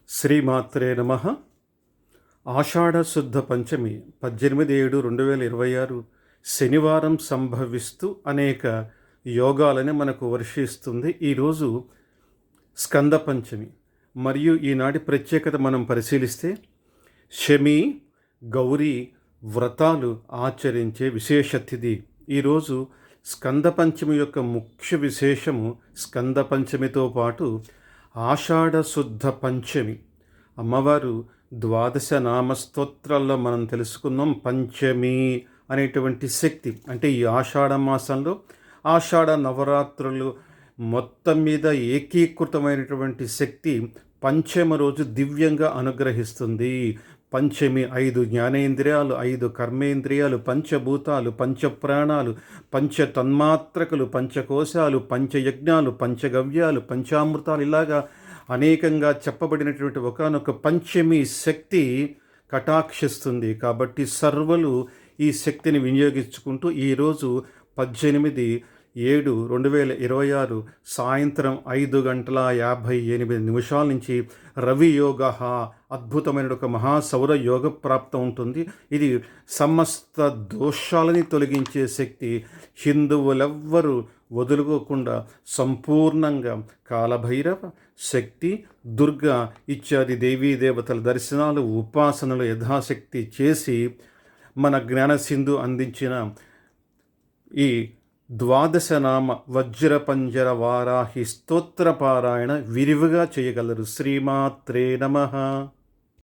శ్రీమాత్రే నమ. ఆషాఢ శుద్ధ పంచమి 18/7/2026 శనివారం సంభవిస్తూ అనేక యోగాలని మనకు వర్షిస్తుంది. ఈరోజు స్కంద పంచమి మరియు ఈనాటి ప్రత్యేకత మనం పరిశీలిస్తే శమి గౌరీ వ్రతాలు ఆచరించే విశేష తిథి. ఈరోజు స్కంద పంచమి యొక్క ముఖ్య విశేషము స్కంద పంచమితో పాటు ఆషాఢ శుద్ధ పంచమి. అమ్మవారు ద్వాదశ నామస్తోత్రాల్లో మనం తెలుసుకున్నాం. పంచమి అనేటువంటి శక్తి అంటే ఈ ఆషాఢ మాసంలో ఆషాఢ నవరాత్రులు మొత్తం మీద ఏకీకృతమైనటువంటి శక్తి పంచమ రోజు దివ్యంగా అనుగ్రహిస్తుంది. పంచమి 5 జ్ఞానేంద్రియాలు, 5 కర్మేంద్రియాలు, పంచభూతాలు, పంచప్రాణాలు, పంచ తన్మాత్రకులు, పంచకోశాలు, పంచయజ్ఞాలు, పంచగవ్యాలు, పంచామృతాలు, ఇలాగా అనేకంగా చెప్పబడినటువంటి ఒకానొక పంచమి శక్తి కటాక్షిస్తుంది. కాబట్టి సర్వలు ఈ శక్తిని వినియోగించుకుంటూ ఈరోజు 18/7/2026 సాయంత్రం 5:58 నుంచి రవి యోగ అద్భుతమైన ఒక మహాసౌర యోగ ప్రాప్తం ఉంటుంది. ఇది సమస్త దోషాలని తొలగించే శక్తి. హిందువులెవ్వరూ వదులుకోకుండా సంపూర్ణంగా కాలభైరవ, శక్తి, దుర్గా ఇత్యాది దేవీ దేవతల దర్శనాలు, ఉపాసనలు యథాశక్తి చేసి మన జ్ఞానసింధు అందించిన ఈ ద్వాదశనామ వజ్రపంజర వారాహి స్తోత్ర పారాయణ విరివిగా చేయగలరు. శ్రీమాత్రే నమః.